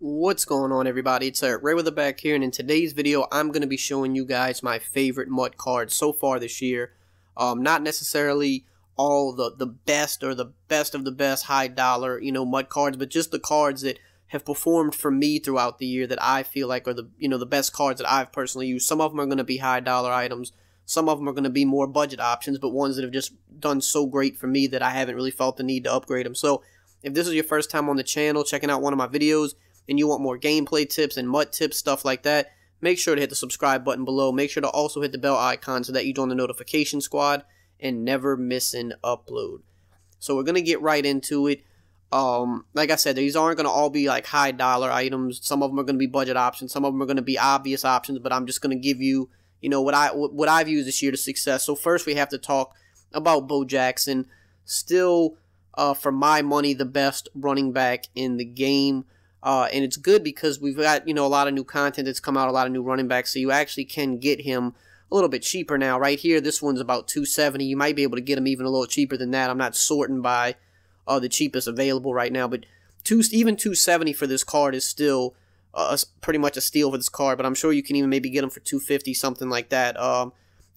What's going on, everybody? It's EricRayweather back here, and in today's video I'm going to be showing you guys my favorite MUT cards so far this year. Not necessarily all the best or the best of the best high dollar MUT cards, but just the cards that have performed for me throughout the year that I feel like are the best cards that I've personally used. Some of them are going to be high dollar items, some of them are going to be more budget options, but ones that have just done so great for me that I haven't really felt the need to upgrade them. So if this is your first time on the channel checking out one of my videos, and you want more gameplay tips and MUT tips, stuff like that, make sure to hit the subscribe button below. Make sure to also hit the bell icon so that you join the notification squad and never miss an upload. So we're going to get right into it. Like I said, these aren't going to all be like high dollar items. Some of them are going to be budget options. Some of them are going to be obvious options, but I'm just going to give you, what I've used this year to success. So first we have to talk about Bo Jackson. Still, for my money, the best running back in the game. And it's good because we've got, a lot of new content that's come out, a lot of new running backs, so you actually can get him a little bit cheaper now. Right here, this one's about $270. You might be able to get him even a little cheaper than that. I'm not sorting by the cheapest available right now, but even $270 for this card is still pretty much a steal for this card, but I'm sure you can even maybe get him for $250, something like that.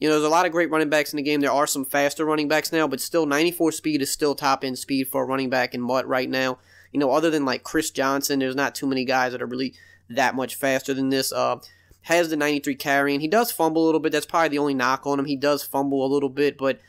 There's a lot of great running backs in the game. There are some faster running backs now, but still 94 speed is still top-end speed for a running back in MUT right now. Other than like Chris Johnson, there's not too many guys that are really that much faster than this. Has the 93 carrying. He does fumble a little bit. That's probably the only knock on him. He does fumble a little bit, but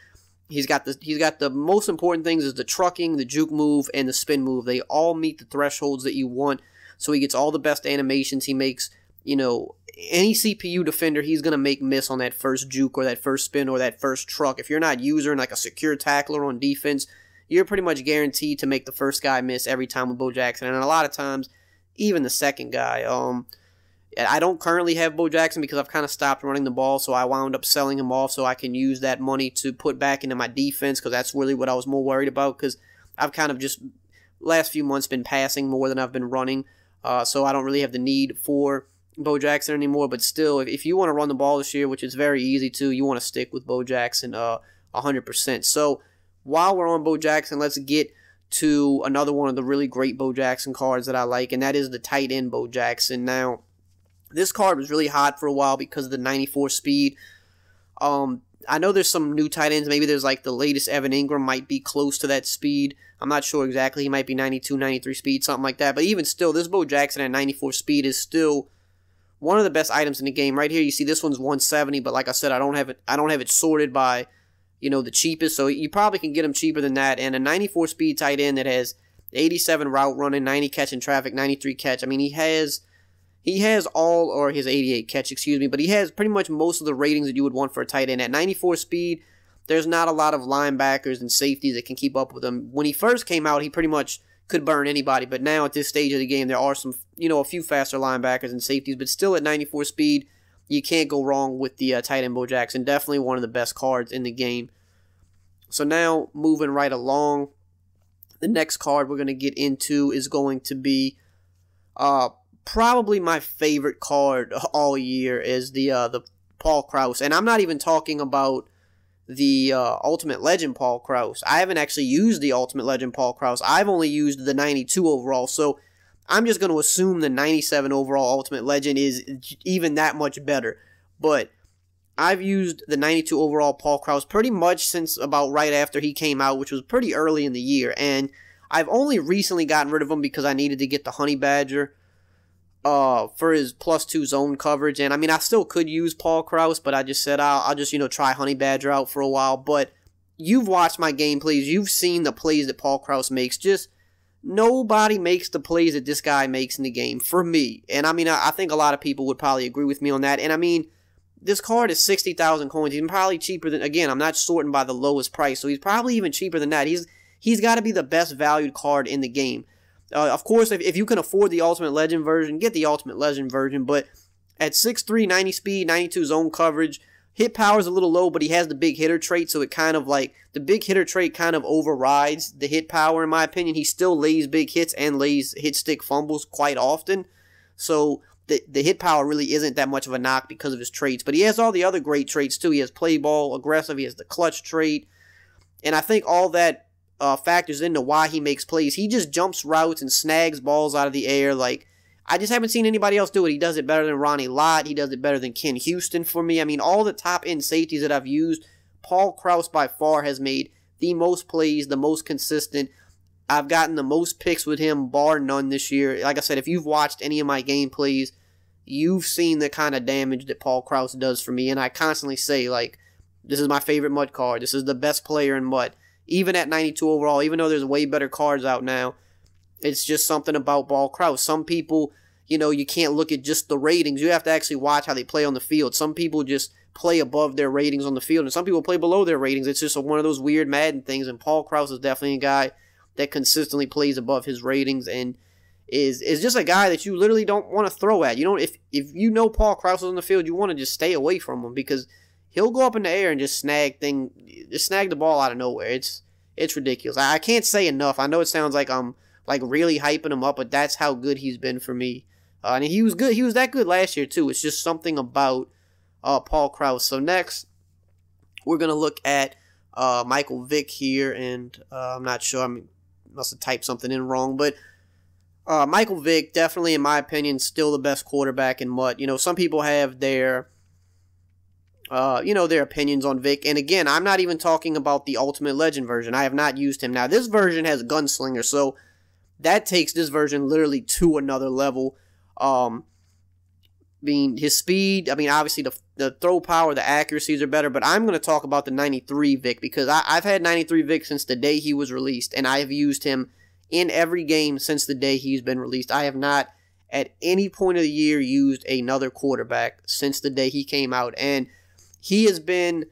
he's got the most important things is the trucking, the juke move, and the spin move. They all meet the thresholds that you want. So he gets all the best animations. He makes, any CPU defender he's going to make miss on that first juke or that first spin or that first truck. If you're not using like a secure tackler on defense, you're pretty much guaranteed to make the first guy miss every time with Bo Jackson, and a lot of times, even the second guy. I don't currently have Bo Jackson because I've kind of stopped running the ball, so I wound up selling him off so I can use that money to put back into my defense, because that's really what I was more worried about, because I've kind of just, last few months, been passing more than I've been running, so I don't really have the need for Bo Jackson anymore. But still, if you want to run the ball this year, which is very easy to, you want to stick with Bo Jackson 100%. So while we're on Bo Jackson, let's get to another one of the really great Bo Jackson cards that I like, and that is the tight end Bo Jackson. Now, this card was really hot for a while because of the 94 speed. I know there's some new tight ends. Maybe there's like the latest Evan Ingram might be close to that speed. I'm not sure exactly. He might be 92, 93 speed, something like that. But even still, this Bo Jackson at 94 speed is still one of the best items in the game. Right here, you see this one's 170, but like I said, I don't have it sorted by the cheapest, so you probably can get him cheaper than that. And a 94 speed tight end that has 87 route running, 90 catch in traffic, 93 catch. I mean, he has all, or his 88 catch, excuse me, but he has pretty much most of the ratings that you would want for a tight end. At 94 speed, there's not a lot of linebackers and safeties that can keep up with him. When he first came out, he pretty much could burn anybody, but now at this stage of the game, there are some, a few faster linebackers and safeties, but still at 94 speed, you can't go wrong with the tight end Bo Jackson. Definitely one of the best cards in the game. So now, moving right along, the next card we're going to get into is going to be probably my favorite card all year, is the Paul Krause. And I'm not even talking about the Ultimate Legend Paul Krause. I haven't actually used the Ultimate Legend Paul Krause. I've only used the 92 overall, so I'm just going to assume the 97 overall Ultimate Legend is even that much better. But I've used the 92 overall Paul Krause pretty much since about right after he came out, which was pretty early in the year. And I've only recently gotten rid of him because I needed to get the Honey Badger for his +2 zone coverage. And I mean, I still could use Paul Krause, but I just said I'll just, try Honey Badger out for a while. But you've watched my gameplays. You've seen the plays that Paul Krause makes. Just nobody makes the plays that this guy makes in the game, for me. And I mean, I think a lot of people would probably agree with me on that. And I mean, this card is 60,000 coins. He's probably cheaper than, again, I'm not sorting by the lowest price, so he's probably even cheaper than that. He's got to be the best valued card in the game. Of course, if you can afford the Ultimate Legend version, get the Ultimate Legend version, but at 6'3", 90 speed, 92 zone coverage, hit power is a little low, but he has the big hitter trait, so it kind of like, the big hitter trait kind of overrides the hit power, in my opinion. He still lays big hits and lays hit stick fumbles quite often, so the hit power really isn't that much of a knock because of his traits. But he has all the other great traits too. He has play ball, aggressive, he has the clutch trait, and I think all that factors into why he makes plays. He just jumps routes and snags balls out of the air. Like, I just haven't seen anybody else do it. He does it better than Ronnie Lott. He does it better than Ken Houston for me. I mean, all the top-end safeties that I've used, Paul Krause by far has made the most plays, the most consistent. I've gotten the most picks with him, bar none this year. Like I said, if you've watched any of my gameplays, you've seen the kind of damage that Paul Krause does for me. And I constantly say, like, this is my favorite MUT card. This is the best player in MUT. Even at 92 overall, even though there's way better cards out now, it's just something about Paul Krause. Some people, you know, you can't look at just the ratings. You have to actually watch how they play on the field. Some people just play above their ratings on the field, and some people play below their ratings. It's just one of those weird Madden things, and Paul Krause is definitely a guy that consistently plays above his ratings and is just a guy that you literally don't want to throw at. You don't, if you know Paul Krause is on the field, you want to just stay away from him because he'll go up in the air and just snag the ball out of nowhere. It's ridiculous. I can't say enough. I know it sounds like I'm like really hyping him up, but that's how good he's been for me. And he was good. He was that good last year too. It's just something about Paul Krause. So next, we're gonna look at Michael Vick here, and I'm not sure. I mean, must have typed something in wrong, but Michael Vick, definitely in my opinion, still the best quarterback in MUT. You know, some people have their their opinions on Vick, and again, I'm not even talking about the Ultimate Legend version. I have not used him. Now, this version has Gunslinger, so that takes this version literally to another level. I mean, his speed, I mean, obviously the throw power, the accuracies are better, but I'm going to talk about the 93 Vick because I've had 93 Vick since the day he was released, and I have used him in every game since the day he's been released. I have not, at any point of the year, used another quarterback since the day he came out, and he has been,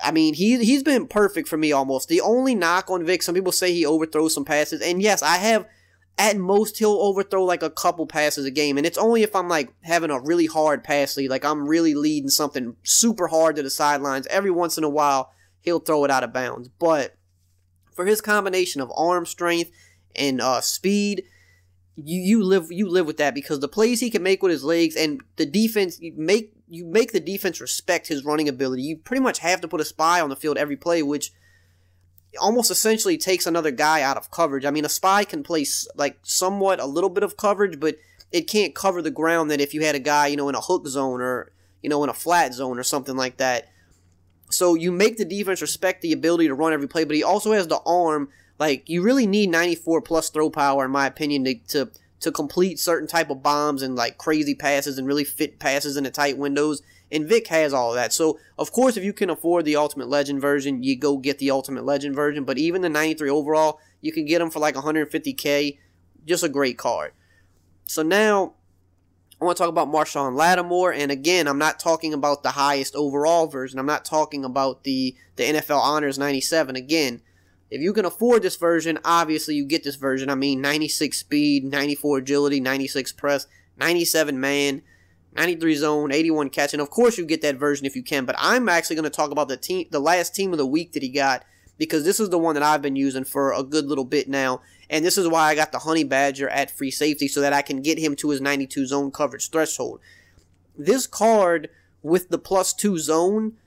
I mean, he's been perfect for me almost. The only knock on Vick, some people say he overthrows some passes, and yes, I have. At most, he'll overthrow like a couple passes a game, and it's only if I'm like having a really hard pass lead, like I'm really leading something super hard to the sidelines. Every once in a while, he'll throw it out of bounds. But for his combination of arm strength and speed, you live with that because the plays he can make with his legs and the defense, you make the defense respect his running ability. You pretty much have to put a spy on the field every play, which almost essentially takes another guy out of coverage. I mean, a spy can play like somewhat a little bit of coverage, but it can't cover the ground that if you had a guy, you know, in a hook zone or, you know, in a flat zone or something like that. So you make the defense respect the ability to run every play, but he also has the arm. Like, you really need 94 plus throw power, in my opinion, to complete certain type of bombs and like crazy passes and really fit passes into tight windows. And Vick has all of that. So, of course, if you can afford the Ultimate Legend version, you go get the Ultimate Legend version. But even the 93 overall, you can get them for like $150K. Just a great card. So now, I want to talk about Marshawn Lattimore. And again, I'm not talking about the highest overall version. I'm not talking about the NFL Honors 97. Again, if you can afford this version, obviously you get this version. I mean, 96 speed, 94 agility, 96 press, 97 man, 93 zone, 81 catch, and of course you get that version if you can, but I'm actually going to talk about the last team of the week that he got, because this is the one that I've been using for a good little bit now, and this is why I got the Honey Badger at free safety, so that I can get him to his 92 zone coverage threshold. This card with the +2 zone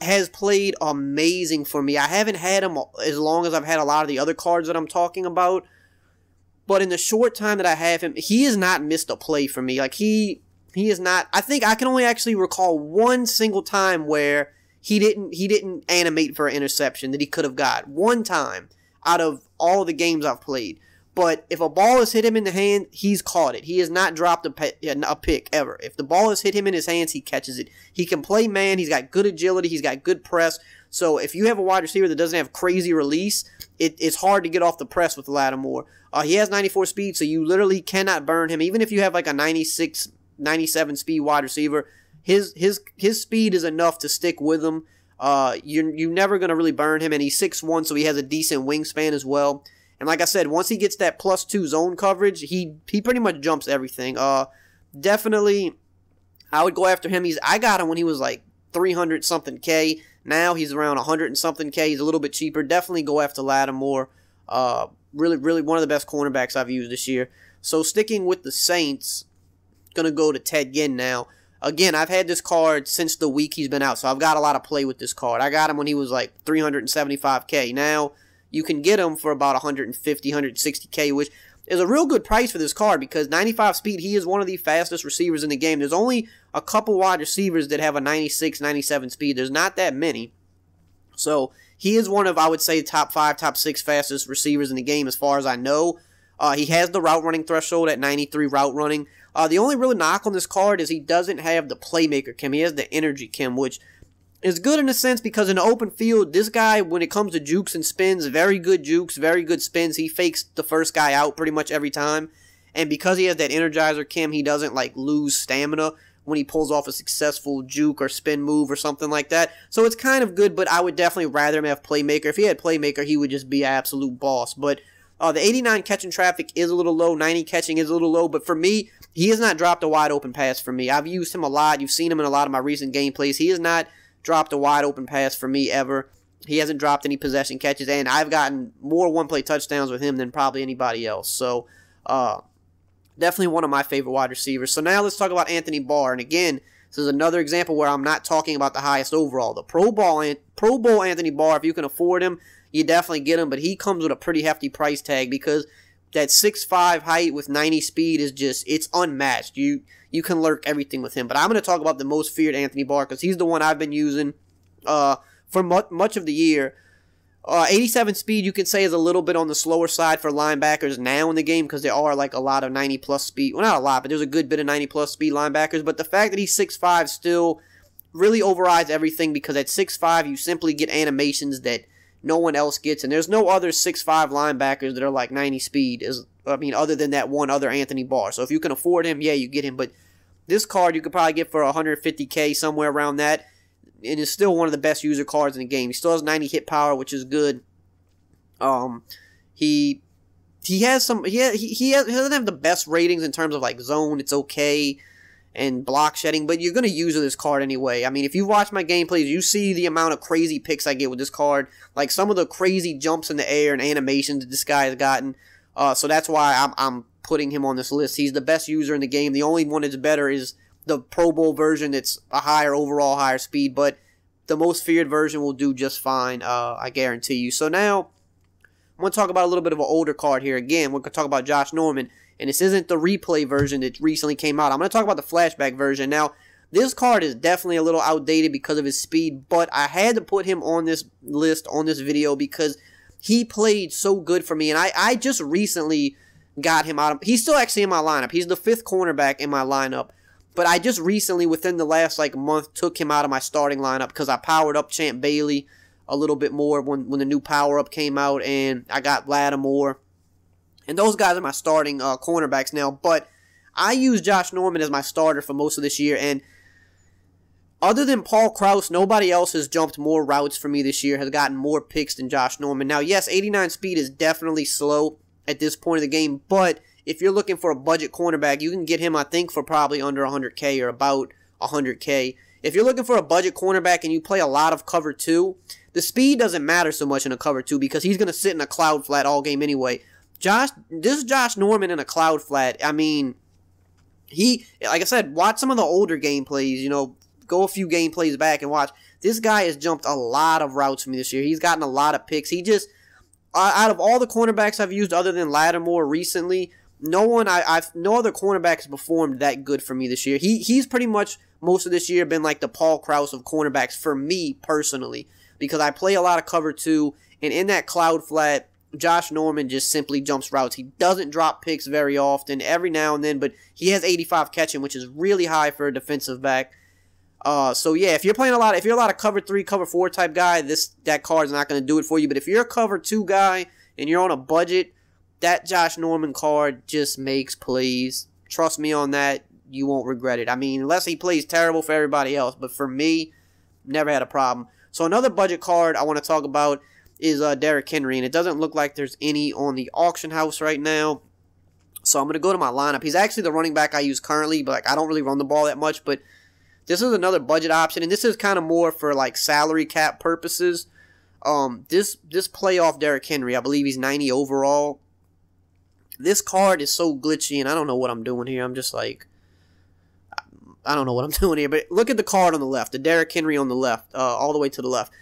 has played amazing for me. I haven't had him as long as I've had a lot of the other cards that I'm talking about, but in the short time that I have him, he has not missed a play for me. Like, he is not. I think I can only actually recall one single time where he didn't animate for an interception that he could have got. One time out of all the games I've played. But if a ball has hit him in the hand, he's caught it. He has not dropped a pick ever. If the ball has hit him in his hands, he catches it. He can play man. He's got good agility. He's got good press. So if you have a wide receiver that doesn't have crazy release, it's hard to get off the press with Lattimore. He has 94 speed, so you literally cannot burn him. Even if you have like a 96, 97 speed wide receiver, his speed is enough to stick with him. You're never going to really burn him, and he's 6'1", so he has a decent wingspan as well. And like I said, once he gets that +2 zone coverage, he pretty much jumps everything. Definitely, I would go after him. I got him when he was like 300 something K. Now he's around 100 and something K. He's a little bit cheaper. Definitely go after Lattimore. Really one of the best cornerbacks I've used this year. So sticking with the Saints, gonna go to Ted Ginn now. Again, I've had this card since the week he's been out, so I've got a lot of play with this card. I got him when he was like 375K. Now you can get him for about 150, 160K, which is a real good price for this card because 95 speed, he is one of the fastest receivers in the game. There's only a couple wide receivers that have a 96, 97 speed. There's not that many. So he is one of, I would say, top 5, top 6 fastest receivers in the game as far as I know. He has the route running threshold at 93 route running. The only real knock on this card is he doesn't have the playmaker chem. He has the energy chem, which is good in a sense because in the open field, this guy, when it comes to jukes and spins, very good jukes, very good spins. He fakes the first guy out pretty much every time. And because he has that energizer chem, he doesn't like lose stamina when he pulls off a successful juke or spin move or something like that. So it's kind of good, but I would definitely rather him have playmaker. If he had playmaker, he would just be an absolute boss. But the 89 catching traffic is a little low, 90 catching is a little low, but for me, he has not dropped a wide open pass for me. I've used him a lot. You've seen him in a lot of my recent gameplays. He has not dropped a wide open pass for me ever. He hasn't dropped any possession catches, and I've gotten more one-play touchdowns with him than probably anybody else. So, definitely one of my favorite wide receivers. So now let's talk about Anthony Barr. And again, this is another example where I'm not talking about the highest overall. The Pro Bowl Anthony Barr, if you can afford him, you definitely get him, but he comes with a pretty hefty price tag because that 6'5" height with 90 speed is just, it's unmatched. You can lurk everything with him. But I'm going to talk about the most feared Anthony Barr because he's the one I've been using for much of the year. 87 speed, you can say, is a little bit on the slower side for linebackers now in the game because there are like a lot of 90-plus speed. Well, not a lot, but there's a good bit of 90-plus speed linebackers. But the fact that he's 6'5" still really overrides everything because at 6'5", you simply get animations that no one else gets. And there's no other 6'5" linebackers that are like 90 speed, other than that one other Anthony Barr. So if you can afford him, yeah, you get him. But this card you could probably get for $150K, somewhere around that. And is still one of the best user cards in the game. He still has 90 hit power, which is good. He doesn't have the best ratings in terms of like zone. It's okay, and block shedding, but you're gonna use this card anyway. I mean, if you watch my gameplays, you see the amount of crazy picks I get with this card. Like some of the crazy jumps in the air and animations that this guy has gotten. So that's why I'm putting him on this list. He's the best user in the game. The only one that's better is the Pro Bowl version. That's a higher overall, higher speed, but the most feared version will do just fine, I guarantee you. So now, I'm going to talk about a little bit of an older card here. Again, we're going to talk about Josh Norman, and this isn't the replay version that recently came out. I'm going to talk about the flashback version. Now, this card is definitely a little outdated because of his speed, but I had to put him on this list, on this video, because he played so good for me, and I just recently got him out of... He's still actually in my lineup. He's the 5th cornerback in my lineup. But I just recently, within the last month, took him out of my starting lineup because I powered up Champ Bailey a little bit more when the new power-up came out, and I got Lattimore. And those guys are my starting cornerbacks now. But I use Josh Norman as my starter for most of this year, and other than Paul Krause, nobody else has jumped more routes for me this year, has gotten more picks than Josh Norman. Now, yes, 89 speed is definitely slow at this point of the game, but if you're looking for a budget cornerback, you can get him, I think, for probably under 100K or about 100K. If you're looking for a budget cornerback and you play a lot of cover 2, the speed doesn't matter so much in a cover 2 because he's going to sit in a cloud flat all game anyway. This Josh Norman in a cloud flat, I mean, like I said, watch some of the older gameplays, go a few gameplays back and watch. This guy has jumped a lot of routes for me this year. He's gotten a lot of picks. He just, out of all the cornerbacks I've used other than Lattimore recently, no other cornerback has performed that good for me this year. He's pretty much most of this year been like the Paul Krause of cornerbacks for me personally, because I play a lot of cover 2, and in that cloud flat, Josh Norman just simply jumps routes. He doesn't drop picks very often, every now and then, but he has 85 catching, which is really high for a defensive back. So yeah, if you're a lot of cover 3, cover 4 type guy, that card's not going to do it for you. But if you're a cover 2 guy and you're on a budget, that Josh Norman card just makes plays. Trust me on that. You won't regret it. I mean, unless he plays terrible for everybody else. But for me, never had a problem. So another budget card I want to talk about is Derrick Henry. And it doesn't look like there's any on the auction house right now. So I'm going to go to my lineup. He's actually the running back I use currently. But I don't really run the ball that much. But this is another budget option. And this is kind of more for salary cap purposes. This playoff Derrick Henry, I believe he's 90 overall. This card is so glitchy, and I don't know what I'm doing here. I'm just I don't know what I'm doing here. But look at the card on the left, the Derrick Henry on the left, all the way to the left.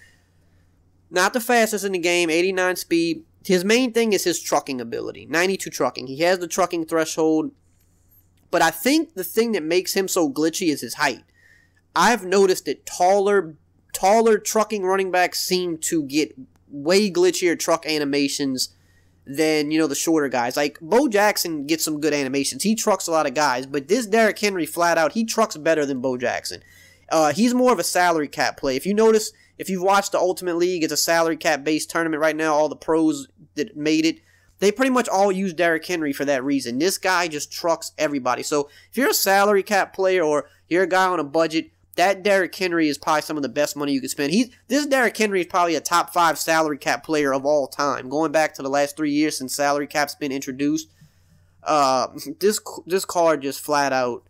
Not the fastest in the game, 89 speed. His main thing is his trucking ability. 92 trucking. He has the trucking threshold. But I think the thing that makes him so glitchy is his height. I've noticed that taller trucking running backs seem to get way glitchier truck animations than, you know, the shorter guys. Like, Bo Jackson gets some good animations. He trucks a lot of guys. But this Derrick Henry, flat out, he trucks better than Bo Jackson. He's more of a salary cap play. If you notice, if you've watched the Ultimate League, it's a salary cap based tournament right now. All the pros that made it, they pretty much all use Derrick Henry for that reason. This guy just trucks everybody. So if you're a salary cap player or you're a guy on a budget, that Derrick Henry is probably some of the best money you could spend. This Derrick Henry is probably a top 5 salary cap player of all time. Going back to the last 3 years since salary cap's been introduced, this card just flat out,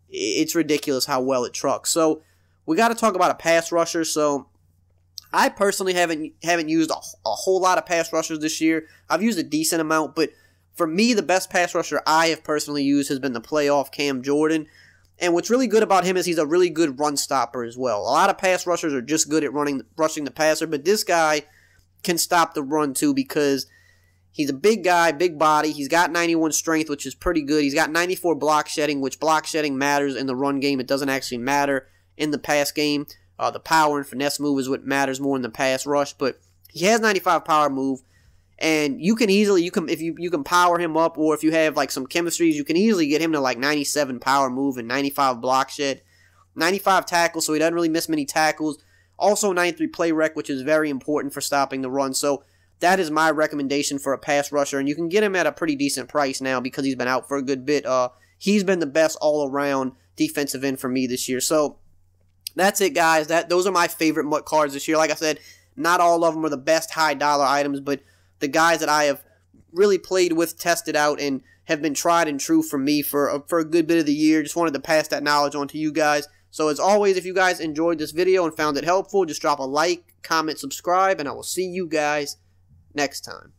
it's ridiculous how well it trucks. So we got to talk about a pass rusher. So I personally haven't used a whole lot of pass rushers this year. I've used a decent amount, but for me, the best pass rusher I have personally used has been the playoff Cam Jordan. And what's really good about him is he's a really good run stopper as well. A lot of pass rushers are just good at rushing the passer, but this guy can stop the run too because he's a big guy, big body. He's got 91 strength, which is pretty good. He's got 94 block shedding, which block shedding matters in the run game. It doesn't actually matter in the pass game. The power and finesse move is what matters more in the pass rush, but he has 95 power move. And you can easily, if you can power him up, or if you have like some chemistries, you can easily get him to like 97 power move and 95 block shed, 95 tackles, so he doesn't really miss many tackles. Also 93 play rec, which is very important for stopping the run. So that is my recommendation for a pass rusher, and you can get him at a pretty decent price now because he's been out for a good bit. He's been the best all-around defensive end for me this year. So that's it, guys. Those are my favorite MUT cards this year. Like I said, not all of them are the best high-dollar items, but the guys that I have really played with, tested out, and have been tried and true for me for a good bit of the year. Just wanted to pass that knowledge on to you guys. So as always, if you guys enjoyed this video and found it helpful, just drop a like, comment, subscribe, and I will see you guys next time.